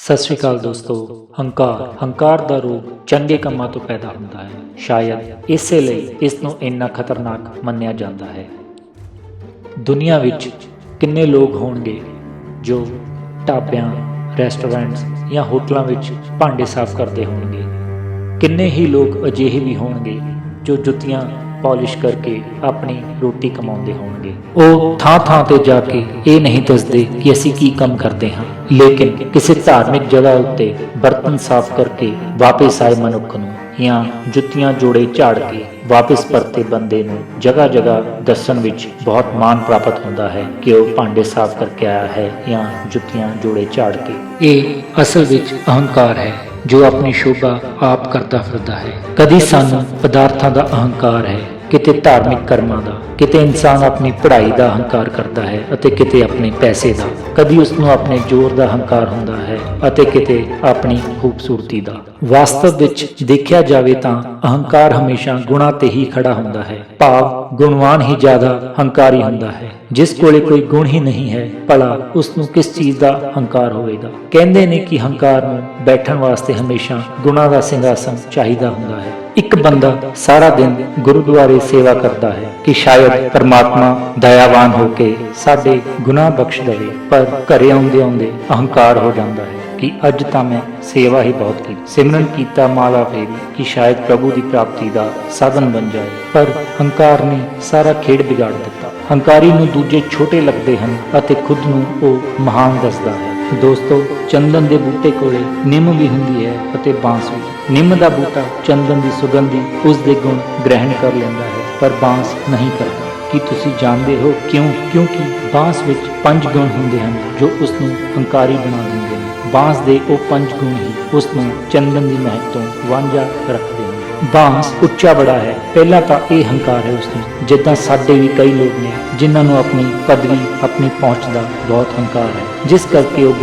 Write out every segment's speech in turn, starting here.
ਸਤਿ ਸ਼੍ਰੀ ਅਕਾਲ ਦੋਸਤੋ। ਹੰਕਾਰ ਦਾ ਰੋਗ ਚੰਗੇ ਕੰਮਾਂ ਤੋਂ ਪੈਦਾ ਹੁੰਦਾ ਹੈ। ਸ਼ਾਇਦ ਇਸੇ ਲਈ ਇਸ ਨੂੰ ਇੰਨਾ ਖਤਰਨਾਕ ਮੰਨਿਆ ਜਾਂਦਾ ਹੈ। ਦੁਨੀਆ ਵਿੱਚ ਕਿੰਨੇ ਲੋਕ ਹੋਣਗੇ ਜੋ ਢਾਬਿਆਂ, ਰੈਸਟੋਰੈਂਟਸ ਜਾਂ ਹੋਟਲਾਂ ਵਿੱਚ ਭਾਂਡੇ ਸਾਫ਼ ਕਰਦੇ ਹੋਣਗੇ। ਕਿੰਨੇ ਹੀ ਲੋਕ ਅਜਿਹੇ ਵੀ ਹੋਣਗੇ ਜੋ ਜੁੱਤੀਆਂ ਪਾਲਿਸ਼ ਕਰਕੇ ਆਪਣੀ ਰੋਟੀ ਕਮਾਉਂਦੇ ਹੋਣਗੇ। ਉਹ ਥਾਂ ਤੇ ਜਾ ਕੇ ਇਹ ਨਹੀਂ ਦੱਸਦੇ ਕਿ ਅਸੀਂ ਕੀ ਕੰਮ ਕਰਦੇ ਹਾਂ, ਲੇਕਿਨ ਕਿਸੇ ਧਾਰਮਿਕ ਜਗ੍ਹਾ ਉੱਤੇ ਬਰਤਨ ਸਾਫ਼ ਕਰਕੇ ਵਾਪਸ ਆਏ ਮਨੁੱਖ ਨੂੰ ਜਾਂ ਜੁੱਤੀਆਂ ਜੋੜੇ ਝਾੜ ਕੇ ਵਾਪਸ ਪਰਤੇ ਬੰਦੇ ਨੂੰ ਜਗ੍ਹਾ ਦੱਸਣ ਵਿੱਚ ਬਹੁਤ ਮਾਣ ਪ੍ਰਾਪਤ ਹੁੰਦਾ ਹੈ ਕਿ ਉਹ ਭਾਂਡੇ ਸਾਫ਼ ਕਰਕੇ ਆਇਆ ਹੈ ਜਾਂ ਜੁੱਤੀਆਂ ਜੋੜੇ ਝਾੜ ਕੇ। ਇਹ ਅਸਲ ਵਿੱਚ ਅਹੰਕਾਰ ਹੈ ਜੋ ਆਪਣੀ ਸ਼ੋਭਾ ਆਪ ਕਰਦਾ ਫਿਰਦਾ ਹੈ। ਕਦੀ ਸਾਨੂੰ ਪਦਾਰਥਾਂ ਦਾ ਅਹੰਕਾਰ ਹੈ, ਕਿਤੇ ਧਾਰਮਿਕ ਕਰਮਾਂ ਦਾ, ਕਿਤੇ ਇਨਸਾਨ ਆਪਣੀ ਪੜ੍ਹਾਈ ਦਾ ਅਹੰਕਾਰ ਕਰਦਾ ਹੈ ਅਤੇ ਕਿਤੇ ਆਪਣੇ ਪੈਸੇ ਦਾ। ਕਦੀ ਉਸ ਨੂੰ ਆਪਣੇ ਜ਼ੋਰ ਦਾ ਅਹੰਕਾਰ ਹੁੰਦਾ ਹੈ ਅਤੇ ਕਿਤੇ ਆਪਣੀ ਖੂਬਸੂਰਤੀ ਦਾ। ਵਾਸਤਵ ਵਿੱਚ ਦੇਖਿਆ ਜਾਵੇ ਤਾਂ ਅਹੰਕਾਰ ਹਮੇਸ਼ਾ ਗੁਣਾਂ ਤੇ ਹੀ ਖੜਾ ਹੁੰਦਾ ਹੈ। ਭਾਵ ਗੁਣਵਾਨ ਹੀ ਜ਼ਿਆਦਾ ਹੰਕਾਰੀ ਹੁੰਦਾ ਹੈ। ਜਿਸ ਕੋਲੇ ਕੋਈ ਗੁਣ ਹੀ ਨਹੀਂ ਹੈ, ਭਲਾ ਉਸ ਨੂੰ ਕਿਸ ਚੀਜ਼ ਦਾ ਹੰਕਾਰ ਹੋਵੇਗਾ। ਕਹਿੰਦੇ ਨੇ ਕਿ ਹੰਕਾਰ ਨੂੰ ਬੈਠਣ ਵਾਸਤੇ ਹਮੇਸ਼ਾ ਗੁਣਾਂ ਦਾ ਸਿੰਘਾਸਨ ਚਾਹੀਦਾ ਹੁੰਦਾ ਹੈ। ਇੱਕ ਬੰਦਾ ਸਾਰਾ ਦਿਨ ਗੁਰਦੁਆਰੇ ਸੇਵਾ ਕਰਦਾ ਹੈ ਕਿ ਸ਼ਾਇਦ ਪਰਮਾਤਮਾ ਦਇਆਵਾਨ ਹੋ ਕੇ ਸਾਡੇ ਗੁਨਾਹ ਬਖਸ਼ ਦੇਵੇ, ਪਰ ਘਰੇ ਆਉਂਦੇ ਅਹੰਕਾਰ ਹੋ ਜਾਂਦਾ ਹੈ ਕਿ ਅੱਜ ਤਾਂ ਮੈਂ ਸੇਵਾ ਹੀ ਬਹੁਤ ਕੀਤੀ, ਸਿਮਰਨ ਕੀਤਾ, ਮਾਲਾ ਫੇਰੀ ਕਿ ਸ਼ਾਇਦ ਪ੍ਰਭੂ ਦੀ ਪ੍ਰਾਪਤੀ ਦਾ ਸਾਧਨ ਬਣ ਜਾਏ। ਪਰ ਹੰਕਾਰ ਨੇ ਸਾਰਾ ਖੇਡ ਵਿਗਾੜ ਦਿੱਤਾ। ਹੰਕਾਰੀ ਨੂੰ ਦੂਜੇ ਛੋਟੇ ਲੱਗਦੇ ਹਨ ਅਤੇ ਖੁਦ ਨੂੰ ਉਹ ਮਹਾਨ ਦੱਸਦਾ ਹੈ। ਦੋਸਤੋ, ਚੰਦਨ ਦੇ ਬੂਟੇ ਕੋਲੇ ਨਿੰਮ ਵੀ ਹੁੰਦੀ ਹੈ ਅਤੇ ਬਾਂਸ ਵੀ। ਨਿੰਮ ਦਾ ਬੂਟਾ ਚੰਦਨ ਦੀ ਸੁਗੰਧੀ ਉਸ ਦੇ ਗੁਣ ਗ੍ਰਹਿਣ ਕਰ ਲੈਂਦਾ ਹੈ, ਪਰ ਬਾਂਸ ਨਹੀਂ ਕਰਦਾ। ਕੀ ਤੁਸੀਂ ਜਾਣਦੇ ਹੋ ਕਿਉਂ? ਕਿਉਂਕਿ ਬਾਂਸ ਵਿੱਚ 5 ਗੁਣ ਹੁੰਦੇ ਹਨ ਜੋ ਉਸ ਨੂੰ ਹੰਕਾਰੀ ਬਣਾ ਦਿੰਦੇ ਨੇ। ਬਾਂਸ ਦੇ ਉਹ 5 ਗੁਣ ਹੀ ਉਸ ਨੂੰ ਚੰਦਨ ਦੀ ਮਹਿਕ ਤੋਂ ਵਾਂਝਾ ਰੱਖਦੇ ਹਨ। ਬਾਂਸ ਉੱਚਾ ਬੜਾ ਹੈ। ਪਹਿਲਾਂ ਤਾਂ ਇਹ ਹੰਕਾਰ ਹੈ ਉਸ ਨੂੰ, ਜਿੱਦਾਂ ਸਾਡੇ ਵੀ ਕਈ ਲੋਕ ਨੇ ਜਿਨ੍ਹਾਂ ਨੂੰ ਆਪਣੀ ਪਦਵੀ, ਆਪਣੀ ਪਹੁੰਚ ਦਾ ਬਹੁਤ ਹੰਕਾਰ ਹੈ, ਜਿਸ ਕਰਕੇ ਉਹ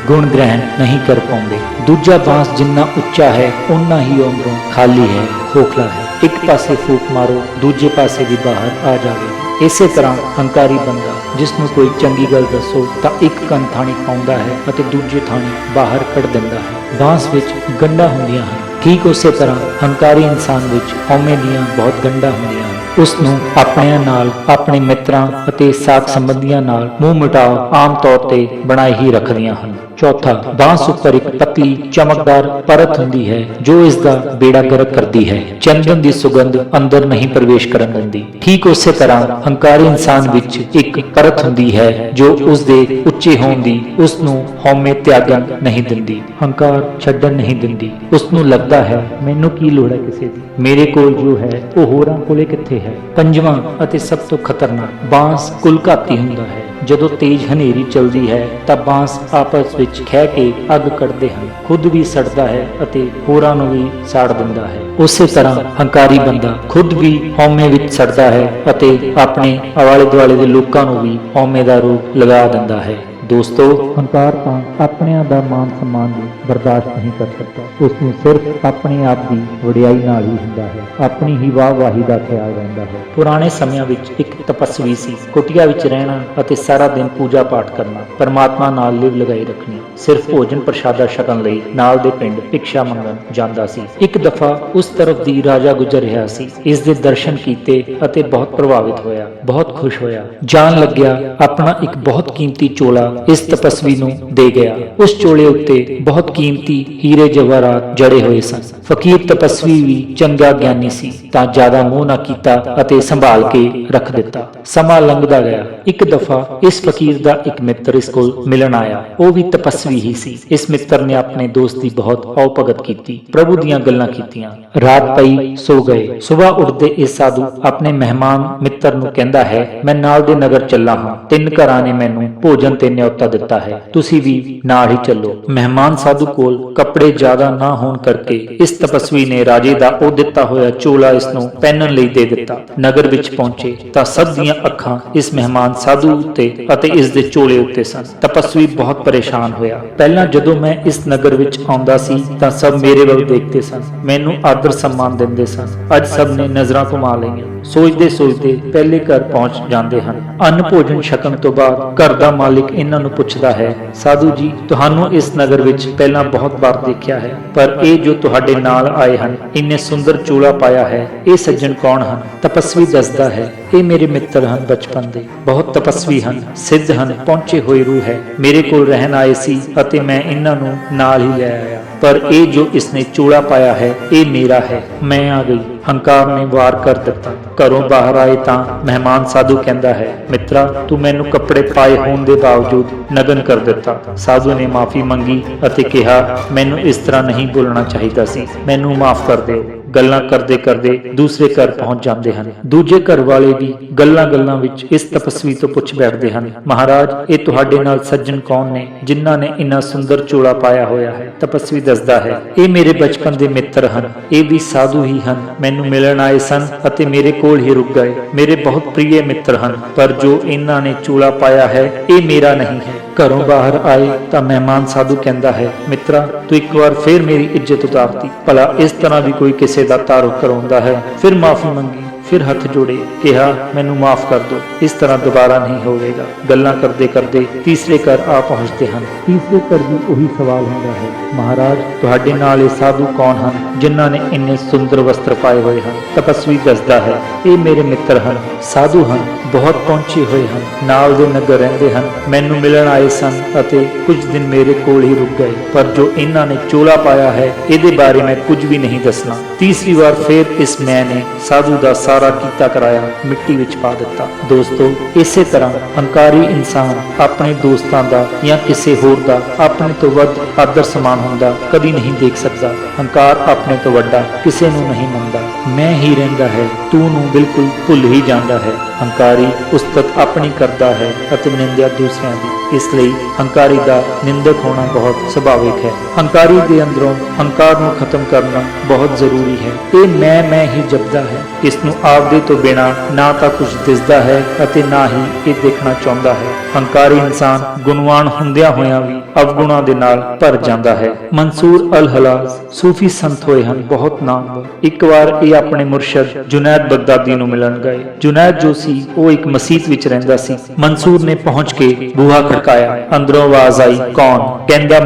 ਗੁਣ ਗ੍ਰਹਿਣ ਨਹੀਂ ਕਰ ਪਾਉਂਦੇ। ਦੂਜਾ ਬਾਂਸ ਜਿੰਨਾ ਉੱਚਾ ਹੈ ਓਨਾ ਹੀ ਉਹ ਅੰਦਰੋਂ ਖਾਲੀ ਹੈ, ਖੋਖਲਾ ਹੈ। ਇੱਕ ਪਾਸੇ ਫੂਕ ਮਾਰੋ, ਦੂਜੇ ਪਾਸੇ ਵੀ ਬਾਹਰ ਆ ਜਾਵੇ। ਇਸੇ ਤਰ੍ਹਾਂ ਹੰਕਾਰੀ ਬੰਦਾ ਜਿਸ ਨੂੰ ਕੋਈ ਚੰਗੀ ਗੱਲ ਦੱਸੋ ਤਾਂ ਇੱਕ ਕੰਨ ਥਾਣੀ ਪਾਉਂਦਾ ਹੈ ਅਤੇ ਦੂਜੇ ਥਾਣੀ ਬਾਹਰ ਕੱਢ ਦਿੰਦਾ ਹੈ। ਬਾਂਸ ਵਿੱਚ ਗੰਢਾਂ ਹੁੰਦੀਆਂ ਹਨ। ਠੀਕ ਉਸੇ ਤਰ੍ਹਾਂ ਹੰਕਾਰੀ ਇਨਸਾਨ ਵਿੱਚ ਹਉਮੈ ਦੀਆਂ ਬਹੁਤ ਗੰਢਾਂ ਹੁੰਦੀਆਂ ਹਨ। ਉਸ ਨੂੰ ਆਪਣਿਆਂ ਨਾਲ, ਆਪਣੇ ਮਿੱਤਰਾਂ ਅਤੇ ਸਾਕ ਸੰਬੰਧੀਆਂ ਨਾਲ ਮੂੰਹ ਮਿਟਾਓ ਆਮ ਤੌਰ ਤੇ ਬਣਾਈ ਹੀ ਰੱਖਦੀਆਂ ਹਨ। ਚੌਥਾ, ਬਾਂਸ ਉੱਪਰ ਇੱਕ ਪਤਲੀ ਚਮਕਦਾਰ ਪਰਤ ਹੁੰਦੀ ਹੈ ਜੋ ਇਸ ਦਾ ਬੇੜਾ ਗਰਕ ਕਰਦੀ ਹੈ। ਚੰਦਨ ਦੀ ਸੁਗੰਧ ਅੰਦਰ ਨਹੀਂ ਪ੍ਰਵੇਸ਼ ਕਰਨ ਦਿੰਦੀ। ਠੀਕ ਉਸੇ ਤਰ੍ਹਾਂ ਹੰਕਾਰੀ ਇਨਸਾਨ ਵਿੱਚ ਇੱਕ ਪਰਤ ਹੁੰਦੀ ਹੈ ਜੋ ਉਸ ਦੇ ਉੱਚੇ ਹੋਣ ਦੀ, ਉਸ ਨੂੰ ਹਉਮੈ ਤਿਆਗਣ ਨਹੀਂ ਦਿੰਦੀ, ਹੰਕਾਰ ਛੱਡਣ ਨਹੀਂ ਦਿੰਦੀ। ਉਸ ਨੂੰ ਲੱਗਦਾ ਹੈ ਮੈਨੂੰ ਕੀ ਲੋੜ ਹੈ ਕਿਸੇ ਦੀ, ਮੇਰੇ ਕੋਲ ਜੋ ਹੈ ਉਹ ਹੋਰਾਂ ਕੋਲੇ ਕਿੱਥੇ ਹੈ। ਪੰਜਵਾਂ ਅਤੇ ਸਭ ਤੋਂ ਖਤਰਨਾਕ, ਬਾਂਸ ਕੁਲਘਾਤੀ ਹੁੰਦਾ ਹੈ। ਜਦੋਂ ਤੇਜ਼ ਹਨੇਰੀ ਚੱਲਦੀ ਹੈ ਤਾਂ ਬਾਂਸ ਆਪਸ ਵਿੱਚ ਖਹਿ ਕੇ ਅੱਗ ਕੱਢਦੇ ਹਨ। ਖੁਦ ਵੀ ਸੜਦਾ ਹੈ ਅਤੇ ਹੋਰਾਂ ਨੂੰ ਵੀ ਸਾੜ ਦਿੰਦਾ ਹੈ। ਉਸੇ ਤਰ੍ਹਾਂ ਹੰਕਾਰੀ ਬੰਦਾ ਖੁਦ ਵੀ ਹਉਮੈ ਵਿੱਚ ਸੜਦਾ ਹੈ ਅਤੇ ਆਪਣੇ ਆਲੇ ਦੁਆਲੇ ਦੇ ਲੋਕਾਂ ਨੂੰ ਵੀ ਹਉਮੈ ਦਾ ਰੋਗ ਲਗਾ ਦਿੰਦਾ ਹੈ। ਦੋਸਤੋ, ਹੰਕਾਰ ਤਾਂ ਆਪਣਿਆਂ ਦਾ ਮਾਨ ਸਨਮਾਨ ਵੀ ਬਰਦਾਸ਼ਤ ਨਹੀਂ ਕਰ ਸਕਦਾ। ਉਸ ਨੂੰ ਸਿਰਫ ਆਪਣੇ ਆਪ ਦੀ ਵਡਿਆਈ ਨਾਲ ਹੀ ਹੁੰਦਾ ਹੈ, ਆਪਣੀ ਹੀ ਵਾਹਵਾਹੀ ਦਾ ਖਿਆਲ ਰਹਿੰਦਾ ਹੈ। ਪੁਰਾਣੇ ਸਮਿਆਂ ਵਿੱਚ ਇੱਕ ਤਪਸਵੀ ਸੀ। ਕੁਟੀਆ ਵਿੱਚ ਰਹਿਣਾ ਅਤੇ ਸਾਰਾ ਦਿਨ ਪੂਜਾ ਪਾਠ ਕਰਨਾ, ਪਰਮਾਤਮਾ ਨਾਲ ਲਿਵ ਲਗਾਈ ਰੱਖਣੀ। ਸਿਰਫ ਭੋਜਨ ਪ੍ਰਸ਼ਾਦਾ ਛਕਣ ਲਈ ਨਾਲ ਦੇ ਪਿੰਡ ਭਿਕਸ਼ਾ ਮੰਗਣ ਜਾਂਦਾ ਸੀ। ਇੱਕ ਦਫਾ ਉਸ ਤਰਫ ਦੀ ਰਾਜਾ ਗੁਜ਼ਰ ਰਿਹਾ ਸੀ। ਇਸ ਦੇ ਦਰਸ਼ਨ ਕੀਤੇ ਅਤੇ ਬਹੁਤ ਪ੍ਰਭਾਵਿਤ ਹੋਇਆ, ਬਹੁਤ ਖੁਸ਼ ਹੋਇਆ। ਜਾਣ ਲੱਗਿਆ ਆਪਣਾ ਇੱਕ ਬਹੁਤ ਕੀਮਤੀ ਚੋਲਾ ਇਸ ਤਪਸਵੀ ਨੂੰ ਦੇ ਗਿਆ। ਉਸ ਚੋਲੇ ਉੱਤੇ ਬਹੁਤ ਕੀਮਤੀ ਹੀਰੇ ਜਵਾਹਰਾਤ ਜੜੇ ਹੋਏ ਸਨ। ਫਕੀਰ ਤਪਸਵੀ ਵੀ ਚੰਗਾ ਗਿਆਨੀ ਸੀ ਤਾਂ ਜ਼ਿਆਦਾ ਮੋਹ ਨਾ ਕੀਤਾ ਅਤੇ ਸੰਭਾਲ ਕੇ ਰੱਖ ਦਿੱਤਾ। ਸਮਾਂ ਲੰਘਦਾ ਗਿਆ। ਇੱਕ ਦਫਾ ਇਸ ਫਕੀਰ ਦਾ ਇੱਕ ਮਿੱਤਰ ਇਸ ਕੋਲ ਮਿਲਣ ਆਇਆ। ਉਹ ਵੀ ਤਪਸਵੀ ਹੀ ਸੀ। ਇਸ ਮਿੱਤਰ ਨੇ ਆਪਣੇ ਦੋਸਤ ਦੀ ਬਹੁਤ ਆਓ ਭਗਤ ਕੀਤੀ, ਪ੍ਰਭੂ ਦੀਆਂ ਗੱਲਾਂ ਕੀਤੀਆਂ। ਰਾਤ ਪਈ, ਸੋ ਗਏ। ਸੁਬਾਹ ਉੱਠਦੇ ਇਹ ਸਾਧੂ ਆਪਣੇ ਮਹਿਮਾਨ ਮਿੱਤਰ ਨੂੰ ਕਹਿੰਦਾ ਹੈ, ਮੈਂ ਨਾਲ ਦੇ ਨਗਰ ਚੱਲਾ ਹਾਂ। 3 ਘਰਾਂ ਨੇ ਮੈਨੂੰ ਭੋਜਨ ਤੇ ਨਿਯੋਤਾ ਦਿੱਤਾ ਹੈ, ਤੁਸੀਂ ਵੀ ਨਾਲ ਹੀ ਚੱਲੋ। ਮਹਿਮਾਨ ਸਾਧੂ ਕੋਲ ਕੱਪੜੇ ਜ਼ਿਆਦਾ ਨਾ ਹੋਣ ਕਰਕੇ ਇਸ ਤਪਸਵੀ ਨੇ ਰਾਜੇ ਦਾ ਉਹ ਦਿੱਤਾ ਹੋਇਆ ਚੋਲਾ ਇਸ ਨੂੰ ਪਹਿਨਣ ਲਈ ਦੇ ਦਿੱਤਾ। ਨਗਰ ਵਿੱਚ ਪਹੁੰਚੇ ਤਾਂ ਸਭ ਦੀਆਂ ਅੱਖਾਂ ਇਸ ਮਹਿਮਾਨ ਸਾਧੂ ਉੱਤੇ ਅਤੇ ਇਸ ਦੇ ਚੋਲੇ ਉੱਤੇ ਸਨ। ਤਪਸਵੀ ਬਹੁਤ ਪਰੇਸ਼ਾਨ ਹੋਇਆ। ਪਹਿਲਾਂ ਜਦੋਂ ਮੈਂ ਇਸ ਨਗਰ ਵਿੱਚ ਆਉਂਦਾ ਸੀ ਤਾਂ ਸਭ ਮੇਰੇ ਵੱਲ ਦੇਖਦੇ ਸਨ, ਮੈਨੂੰ ਆਦਰ ਸਨਮਾਨ ਦਿੰਦੇ ਸਨ। ਅੱਜ ਸਭ ਨੇ ਨਜ਼ਰਾਂ ਘੁਮਾ ਲਈਆਂ। ਸੋਚਦੇ ਪਹਿਲੇ ਘਰ ਪਹੁੰਚ ਜਾਂਦੇ ਹਨ। ਅੰਨ ਭੋਜਨ ਛਕਣ ਤੋਂ ਬਾਅਦ ਘਰ ਦਾ ਮਾਲਿਕ ਇਹਨਾਂ ਨੂੰ ਪੁੱਛਦਾ ਹੈ, ਸਾਧੂ ਜੀ, ਤੁਹਾਨੂੰ ਇਸ ਨਗਰ ਵਿੱਚ ਪਹਿਲਾਂ ਬਹੁਤ ਵਾਰ ਦੇਖਿਆ ਹੈ, ਪਰ ਇਹ ਜੋ ਤੁਹਾਡੇ ਨਾਲ ਆਏ ਹਨ, ਇੰਨੇ ਸੁੰਦਰ ਚੋਲਾ ਪਾਇਆ ਹੈ, ਇਹ ਸੱਜਣ ਕੌਣ ਹਨ? ਤਪਸਵੀ ਦੱਸਦਾ ਹੈ, ਇਹ ਮੇਰੇ ਮਿੱਤਰ ਹਨ ਬਚਪਨ ਦੇ, ਬਹੁਤ ਤਪਸਵੀ ਹਨ, ਸਿੱਧ ਹਨ, ਪਹੁੰਚੇ ਹੋਏ ਰੂਹ ਹੈ, ਮੇਰੇ ਕੋਲ ਰਹਿਣ ਆਏ ਸੀ ਅਤੇ ਮੈਂ ਇਹਨਾਂ ਨੂੰ ਨਾਲ ਹੀ ਲੈ ਆਇਆ, ਪਰ ਇਹ ਜੋ ਇਸਨੇ ਚੋਲਾ ਪਾਇਆ ਹੈ, ਇਹ ਮੇਰਾ ਹੈ। ਮੈਂ ਆ ਗਈ। ਹੰਕਾਰ ਨੇ ਵਾਰ ਕਰ ਦਿੱਤਾ। ਘਰੋਂ ਬਾਹਰ ਆਏ ਤਾਂ ਮਹਿਮਾਨ ਸਾਧੂ ਕਹਿੰਦਾ ਹੈ, ਮਿੱਤਰਾ, ਤੂੰ ਮੈਨੂੰ ਕੱਪੜੇ ਪਾਏ ਹੋਣ ਦੇ ਬਾਵਜੂਦ ਨਗਨ ਕਰ ਦਿੱਤਾ। ਸਾਧੂ ਨੇ ਮਾਫੀ ਮੰਗੀ ਅਤੇ ਕਿਹਾ, ਮੈਨੂੰ ਇਸ ਤਰ੍ਹਾਂ ਨਹੀਂ ਬੋਲਣਾ ਚਾਹੀਦਾ ਸੀ, ਮੈਨੂੰ ਮਾਫ ਕਰ ਦਿਓ। ਗੱਲਾਂ ਕਰਦੇ ਕਰਦੇ ਦੂਸਰੇ ਘਰ ਪਹੁੰਚ ਜਾਂਦੇ ਹਨ। ਦੂਜੇ ਘਰ ਵਾਲੇ ਵੀ ਗੱਲਾਂ ਵਿੱਚ ਇਸ ਤਪਸਵੀ ਤੋਂ ਪੁੱਛ ਬੈਠਦੇ ਹਨ, ਮਹਾਰਾਜ, ਇਹ ਤੁਹਾਡੇ ਨਾਲ ਸੱਜਣ ਕੌਣ ਨੇ ਜਿਨ੍ਹਾਂ ਨੇ ਇੰਨਾ ਸੁੰਦਰ ਚੋਲਾ ਪਾਇਆ ਹੋਇਆ ਹੈ? ਤਪਸਵੀ ਦੱਸਦਾ ਹੈ, ਇਹ ਮੇਰੇ ਬਚਪਨ ਦੇ ਮਿੱਤਰ ਹਨ, ਇਹ ਵੀ ਸਾਧੂ ਹੀ ਹਨ, ਮੈਨੂੰ ਮਿਲਣ ਆਏ ਸਨ ਅਤੇ ਮੇਰੇ ਕੋਲ ਹੀ ਰੁਕ ਗਏ। ਮੇਰੇ ਬਹੁਤ ਪ੍ਰਿਯ ਮਿੱਤਰ ਹਨ, ਪਰ ਜੋ ਇਹਨਾਂ ਨੇ ਚੋਲਾ ਪਾਇਆ ਹੈ, ਇਹ ਮੇਰਾ ਨਹੀਂ ਹੈ। ਘਰੋਂ ਬਾਹਰ ਆਏ ਤਾਂ ਮਹਿਮਾਨ ਸਾਧੂ ਕਹਿੰਦਾ ਹੈ, ਮਿੱਤਰਾ, ਤੂੰ ਇੱਕ ਵਾਰ ਫੇਰ ਮੇਰੀ ਇੱਜ਼ਤ ਉਤਾਰਤੀ, ਭਲਾ ਇਸ ਤਰ੍ਹਾਂ ਵੀ ਕੋਈ ਕਿਸੇ ਦਾ ਤਾਰੁਫ ਕਰਾਉਂਦਾ ਹੈ? ਫਿਰ ਮਾਫੀ ਮੰਗੀ, ਫਿਰ ਹੱਥ ਜੋੜੇ, ਕਿਹਾ, ਮੈਨੂੰ ਮਾਫ ਕਰ ਦਿਓ, ਇਸ ਤਰ੍ਹਾਂ ਦੁਬਾਰਾ ਨਹੀਂ ਹੋਵੇਗਾ। ਗੱਲਾਂ ਕਰਦੇ ਕਰਦੇ ਤੀਸਰੇ ਘਰ ਆ ਪਹੁੰਚਦੇ ਹਨ। ਤੀਸਰੇ ਘਰ ਵੀ ਉਹੀ ਸਵਾਲ ਹੁੰਦਾ ਹੈ, ਮਹਾਰਾਜ, ਤੁਹਾਡੇ ਨਾਲ ਇਹ ਸਾਧੂ ਕੌਣ ਹਨ ਜਿਨ੍ਹਾਂ ਨੇ ਇੰਨੇ ਸੁੰਦਰ ਵਸਤਰ ਪਾਏ ਹੋਏ ਹਨ? ਤਪਸਵੀ ਦੱਸਦਾ ਹੈ, ਇਹ ਮੇਰੇ ਮਿੱਤਰ ਹਨ, ਸਾਧੂ ਹਨ, ਬਹੁਤ ਪਹੁੰਚੇ ਹੋਏ ਹਨ, ਨਾਲ ਦੇ ਨਗਰ ਰਹਿੰਦੇ ਹਨ, ਮੈਨੂੰ ਮਿਲਣ ਆਏ ਸਨ ਅਤੇ ਕੁਝ ਦਿਨ ਮੇਰੇ ਕੋਲ ਹੀ ਰੁਕ ਗਏ, ਪਰ ਜੋ ਇਹਨਾਂ ਨੇ ਚੋਲਾ ਪਾਇਆ ਹੈ, ਇਹਦੇ ਬਾਰੇ ਮੈਂ ਕੁਝ ਵੀ ਨਹੀਂ ਦੱਸਣਾ। ਤੀਸਰੀ ਵਾਰ ਫਿਰ ਇਸ ਮੈਂ ਨੇ ਸਾਧੂ ਦਾ ਸਾਰਾ ਕੀਤਾ ਕਰਾਇਆ ਮਿੱਟੀ ਵਿੱਚ ਪਾ ਦਿੱਤਾ। ਦੋਸਤੋ, ਇਸੇ ਤਰ੍ਹਾਂ ਹੰਕਾਰੀ ਇਨਸਾਨ ਆਪਣੇ ਦੋਸਤਾਂ ਦਾ ਜਾਂ ਕਿਸੇ ਹੋਰ ਦਾ ਆਪਣੇ ਤੋਂ ਵੱਧ ਆਦਰ ਸਮਾਨ ਹੁੰਦਾ ਕਦੀ ਨਹੀਂ ਦੇਖ ਸਕਦਾ। ਹੰਕਾਰ ਆਪਣੇ ਤੋਂ ਵੱਡਾ ਕਿਸੇ ਨੂੰ ਨਹੀਂ ਮੰਨਦਾ। ਮੈਂ ਹੀ ਰਹਿੰਦਾ ਹੈ, ਤੂੰ ਨੂੰ ਬਿਲਕੁਲ ਭੁੱਲ ਹੀ ਜਾਂਦਾ ਹੈ। ਹੰਕਾਰੀ ਉਸਤਤ ਆਪਣੀ ਕਰਦਾ ਹੈ ਅਤੇ ਨਿੰਦਿਆ ਦੂਸਰਿਆਂ ਦੀ। ਇਸ ਲਈ ਹੰਕਾਰੀ ਦਾ ਨਿੰਦਕ ਹੋਣਾ ਬਹੁਤ ਸੁਭਾਵਿਕ ਹੈ। ਹੰਕਾਰੀ ਦੇ ਅੰਦਰੋਂ ਹੰਕਾਰ ਨੂੰ ਖਤਮ ਕਰਨਾ ਬਹੁਤ ਜ਼ਰੂਰੀ ਹੈ। ਇਹ ਮੈਂ ਹੀ ਜਪਦਾ ਹੈ। ਇਸ ਨੂੰ ਆਪਦੇ ਤੋਂ ਬਿਨਾਂ ਨਾ ਤਾਂ ਕੁਝ ਦਿਸਦਾ ਹੈ ਅਤੇ ਨਾ ਹੀ ਇਹ ਦੇਖਣਾ ਚਾਹੁੰਦਾ ਹੈ। ਹੰਕਾਰੀ ਇਨਸਾਨ ਗੁਣਵਾਨ ਹੁੰਦਿਆਂ ਹੋਇਆਂ ਵੀ ਅਵਗੁਣਾਂ ਦੇ ਨਾਲ ਭਰ ਜਾਂਦਾ ਹੈ। ਮਨਸੂਰ ਅਲ-ਹਲਾਜ ਸੂਫੀ ਸੰਤ ਹੋਏ ਹਨ, ਬਹੁਤ ਨਾਮਵਰ। ਇੱਕ ਵਾਰ ਇਹ ਆਪਣੇ ਮੁਰਸ਼ਦ ਜੁਨੈਦ ਬਗਦਾਦੀ ਨੂੰ ਮਿਲਣ ਗਏ। ਜੁਨੈਦ ਜੋ ਸੀ, ਉਹ ਇੱਕ ਮਸਜਿਦ ਵਿੱਚ ਰਹਿੰਦਾ ਸੀ। ਮਨਸੂਰ ਨੇ ਪਹੁੰਚ ਕੇ ਬੂਹਾ ਖੜਕਾਇਆ। ਅੰਦਰੋਂ ਆਵਾਜ਼ ਆਈ, ਕੌਣ? ਕਹਿੰਦਾ,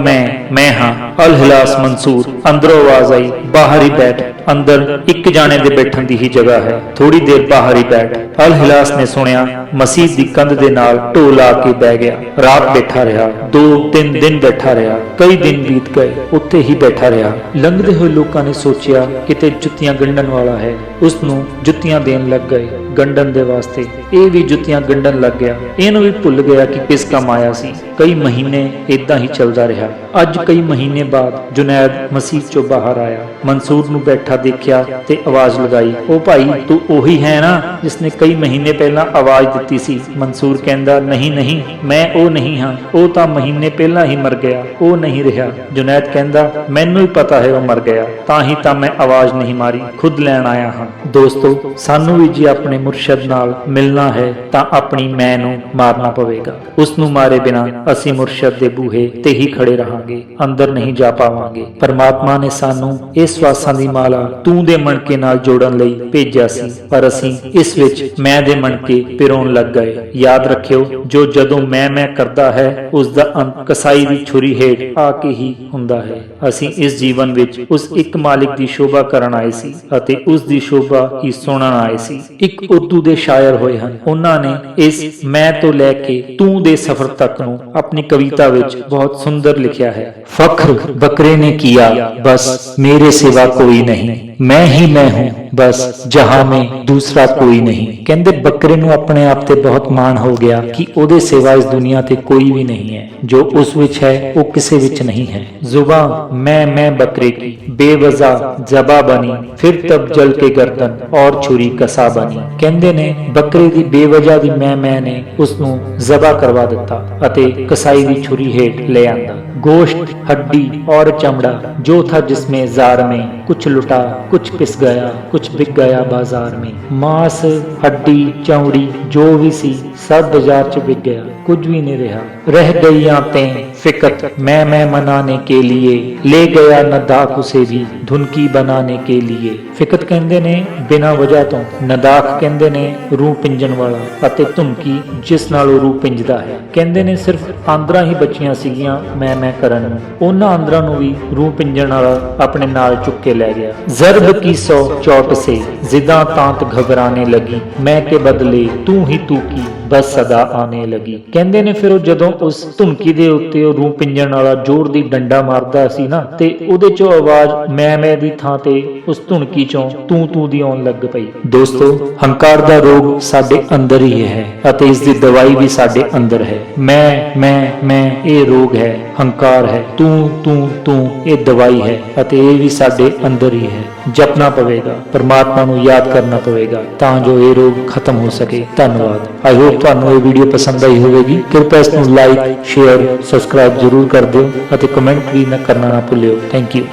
ਮੈਂ ਹਾਂ ਅਲ-ਹਲਾਜ ਮਨਸੂਰ। ਅੰਦਰੋਂ ਆਵਾਜ਼ ਆਈ, ਬਾਹਰ ਹੀ ਬੈਠ, ਅੰਦਰ ਇੱਕ ਜਾਣੇ ਦੇ ਬੈਠਣ ਦੀ ਹੀ ਜਗ੍ਹਾ ਹੈ, ਥੋੜੀ ਦੇਰ ਬਾਹਰ ਹੀ ਬੈਠ। ਅਲ-ਹਲਾਜ ਨੇ ਸੁਣਿਆ, ਮਸਜਿਦ ਦੀ ਕੰਧ ਦੇ ਨਾਲ ਢੋਲ ਲਾ ਕੇ ਬਹਿ ਗਿਆ। ਰਾਤ ਬੈਠਾ ਰਿਹਾ, 2-3 ਦਿਨ ਬੈਠਾ ਰਿਹਾ, ਕਈ ਦਿਨ ਬੀਤ ਗਏ, ਉੱਥੇ ਹੀ ਬੈਠਾ ਰਿਹਾ। ਲੰਘਦੇ ਹੋਏ ਲੋਕਾਂ ਨੇ ਸੋਚਿਆ ਕਿਤੇ ਜੁੱਤੀਆਂ ਗੰਢਣ ਵਾਲਾ ਹੈ, ਉਸ ਨੂੰ ਜੁੱਤੀਆਂ ਦੇਣ ਲੱਗ ਗਏ ਗੰਢਣ ਦੇ ਵਾਸਤੇ। ਇਹ ਵੀ ਜੁੱਤੀਆਂ ਗੰਢਣ ਲੱਗ ਗਿਆ। ਇਹਨੂੰ ਵੀ ਭੁੱਲ ਗਿਆ ਕਿ ਕਿਸ ਕੰਮ ਆਇਆ ਸੀ। ਕਈ ਮਹੀਨੇ ਇਦਾਂ ਹੀ ਚੱਲਦਾ ਰਿਹਾ। ਅੱਜ ਕਈ ਮਹੀਨੇ ਬਾਅਦ ਜੁਨੈਦ ਮਸਜਿਦ ਚੋਂ ਬਾਹਰ ਆਇਆ। ਮਨਸੂਰ ਨੂੰ ਬੈਠਾ ਦੇਖਿਆ ਤੇ ਆਵਾਜ਼ ਲਗਾਈ, ਉਹ ਭਾਈ, ਤੂੰ ਉਹੀ ਹੈ ਨਾ ਜਿਸਨੇ ਕਈ ਮਹੀਨੇ ਪਹਿਲਾਂ ਆਵਾਜ਼ ਦਿੱਤੀ ਸੀ? ਮਨਸੂਰ ਕਹਿੰਦਾ, ਨਹੀਂ, ਮੈਂ ਉਹ ਨਹੀਂ ਹਾਂ, ਉਹ ਤਾਂ ਮਹੀਨੇ ਪਹਿਲਾਂ ਹੀ ਮਰ ਗਿਆ, ਉਹ ਨਹੀਂ ਰਿਹਾ। ਜੁਨੈਦ ਕਹਿੰਦਾ, ਮੈਨੂੰ ਹੀ ਪਤਾ ਹੈ ਉਹ ਮਰ ਗਿਆ, ਤਾਂ ਹੀ ਤਾਂ ਮੈਂ ਆਵਾਜ਼ ਨਹੀਂ ਮਾਰੀ, ਖੁਦ ਲੈਣ ਆਇਆ ਹਾਂ। ਦੋਸਤੋ, ਸਾਨੂੰ ਵੀ ਜੇ ਆਪਣੇ ਮੁਰਸ਼ਦ ਨਾਲ ਮਿਲਣਾ ਹੈ ਤਾਂ ਆਪਣੀ ਮੈਂ ਨੂੰ ਮਾਰਨਾ ਪਵੇਗਾ। ਉਸ ਨੂੰ ਮਾਰੇ ਬਿਨਾਂ ਅਸੀਂ ਮੁਰਸ਼ਦ ਦੇ ਬੂਹੇ ਤੇ ਹੀ ਖੜੇ ਰਹਾਂਗੇ, ਅੰਦਰ ਨਹੀਂ ਜਾ ਪਾਵਾਂਗੇ। ਪਰਮਾਤਮਾ ਨੇ ਸਾਨੂੰ ਇਹ ਸਵਾਸਾਂ ਦੀ ਮਾਲਾ ਤੂੰ ਦੇ ਮਣਕੇ ਨਾਲ ਜੋੜਨ ਲਈ ਭੇਜਿਆ ਸੀ, ਪਰ ਅਸੀਂ ਇਸ ਵਿੱਚ ਮੈਂ ਦੇ ਮਣਕੇ ਪਿਰੋਣ ਲੱਗ ਗਏ। ਯਾਦ ਰੱਖਿਓ, ਜੋ ਜਦੋਂ ਮੈਂ ਕਰਦਾ ਹੈ, ਉਸ ਦਾ ਅੰਤ ਕਸਾਈ ਦੀ ਛੁਰੀ ਹੇਠ ਆ ਕੇ ਹੀ ਹੁੰਦਾ ਹੈ। ਅਸੀਂ ਇਸ ਜੀਵਨ ਵਿੱਚ ਉਸ ਇੱਕ ਮਾਲਿਕ ਦੀ ਸ਼ੋਭਾ ਕਰਨ ਆਏ ਸੀ ਅਤੇ ਉਸ ਦੀ ਸ਼ੋਭਾ ਹੀ ਸੁਣਨ ਆਏ ਸੀ। ਇੱਕ ਉਰਦੂ ਦੇ ਸ਼ਾਇਰ ਹੋਏ ਹਨ, ਉਹਨਾਂ ਨੇ ਇਸ ਮੈਂ ਤੋਂ ਲੈ ਕੇ ਤੂੰ ਦੇ ਸਫ਼ਰ ਤੱਕ ਨੂੰ ਆਪਣੀ ਕਵਿਤਾ ਵਿੱਚ ਬਹੁਤ ਸੁੰਦਰ ਲਿਖਿਆ ਹੈ। फख्र बकरे ने किया, बस मेरे सिवा कोई नहीं, मैं ही मैं हूँ, बस जहां में दूसरा कोई नहीं। कहते बकरे ਨੂੰ ਆਪਣੇ ਆਪ ਤੇ ਬਹੁਤ ਮਾਣ ਹੋ ਗਿਆ ਕਿ ਉਹਦੇ ਸਿਵਾ ਇਸ ਦੁਨੀਆ ਤੇ ਕੋਈ ਵੀ ਨਹੀਂ ਹੈ। ਜੋ ਉਸ ਵਿੱਚ ਹੈ ਉਹ ਕਿਸੇ ਵਿੱਚ ਨਹੀਂ ਹੈ। ਜ਼ੁਬਾਨ मैं बकरे की बेवजह जबा बनी, फिर तब जल के गर्दन और छुरी कसा बनी। ਕਹਿੰਦੇ ਨੇ ਬੱਕਰੇ ਦੀ ਬੇਵਜ੍ਹਾ ਦੀ ਮੈਂ ਨੇ ਉਸ ਨੂੰ ਜ਼ਬਾ ਕਰਵਾ ਦਿੱਤਾ ਅਤੇ ਕਸਾਈ ਦੀ ਛੁਰੀ ਹੇਠ ਲੈ ਆਂਦਾ। गोश्त, हड्डी और चमड़ा जो था जिसमें जार में, कुछ लुटा कुछ पिस गया, कुछ बिक गया बाजार में। मांस, हड्डी, चमड़ी जो भी सी सब बाजार च बिक गया, कुछ भी नहीं रहा। रह गई आंतें फिकत मैं मनाने के लिए ले गया नदाख उसे भी धुनकी बनाने के लिए। ਫਿਕਤ ਕਹਿੰਦੇ ਨੇ ਬਿਨਾਂ ਵਜ੍ਹਾ ਤੋਂ, ਨਦਾਖ ਕਹਿੰਦੇ ਨੇ ਰੂਹ ਪਿੰਜਣ ਵਾਲਾ ਅਤੇ ਧੁਨਕੀ ਜਿਸ ਨਾਲ ਉਹ ਰੂਹ ਪਿੰਜਦਾ ਹੈ। ਕਹਿੰਦੇ ਨੇ ਸਿਰਫ ਆਂਦਰਾਂ ਹੀ ਬਚੀਆਂ ਸੀਗੀਆਂ ਮੈਂ ਕਰਨ ਨੂੰ, ਉਹਨਾਂ ਆਂਦਰਾਂ ਨੂੰ ਵੀ ਰੂਹ ਪਿੰਜਣ ਵਾਲਾ ਆਪਣੇ ਨਾਲ ਚੁੱਕ ਕੇ ਲੈ ਗਿਆ। ਜ਼ਰਬ ਕੀ ਸੌ ਚੋਟ ਸੇ ਜ਼ਿਦਾਂ ਤਾਂਤ ਘਬਰਾने लगी मैं के बदले तू ही तू की ਬਸ ਸਦਾ ਆਨੇ ਲੱਗੀ। ਕਹਿੰਦੇ ਨੇ ਫਿਰ ਉਹ ਜਦੋਂ ਉਸ ਧੁਨਕੀ ਦੇ ਉੱਤੇ ਉਹ ਰੂਹ ਪਿੰਜਣ ਵਾਲਾ ਜ਼ੋਰ ਦੀ ਡੰਡਾ ਮਾਰਦਾ ਸੀ ਨਾ, ਤੇ ਉਹਦੇ ਚੋਂ ਆਵਾਜ਼ ਮੈਂ ਦੀ ਥਾਂ ਤੇ ਉਸ ਧੁਨਕੀ ਚੋਂ ਤੂੰ ਦੀ ਆਉਣ ਲੱਗ ਪਈ। ਦੋਸਤੋ, ਹੰਕਾਰ ਦਾ ਰੋਗ ਸਾਡੇ ਅੰਦਰ ਹੀ ਹੈ ਅਤੇ ਇਸ ਦੀ ਦਵਾਈ ਵੀ ਸਾਡੇ ਅੰਦਰ ਹੈ। ਮੈਂ ਇਹ ਰੋਗ ਹੈ, ਹੰਕਾਰ ਹੈ, ਤੂੰ ਇਹ ਦਵਾਈ ਹੈ ਅਤੇ ਇਹ ਵੀ ਸਾਡੇ ਅੰਦਰ ਹੀ ਹੈ। ਜਪਣਾ ਪਵੇਗਾ, ਪਰਮਾਤਮਾ ਨੂੰ ਯਾਦ ਕਰਨਾ ਪਵੇਗਾ ਤਾਂ ਜੋ ਇਹ ਰੋਗ ਖਤਮ ਹੋ ਸਕੇ। ਧੰਨਵਾਦ। ਆਈ ਹੋਪ ਤੁਹਾਨੂੰ ਇਹ ਵੀਡੀਓ ਪਸੰਦ ਆਈ ਹੋਵੇਗੀ। ਕਿਰਪਾ ਇਸ ਨੂੰ ਲਾਈਕ, ਸ਼ੇਅਰ, ਸਬਸਕ੍ਰਾਈਬ ਜ਼ਰੂਰ ਕਰ ਦਿਓ ਅਤੇ ਕਮੈਂਟ ਵੀ ਕਰਨਾ ਨਾ ਭੁੱਲਿਓ। Thank you.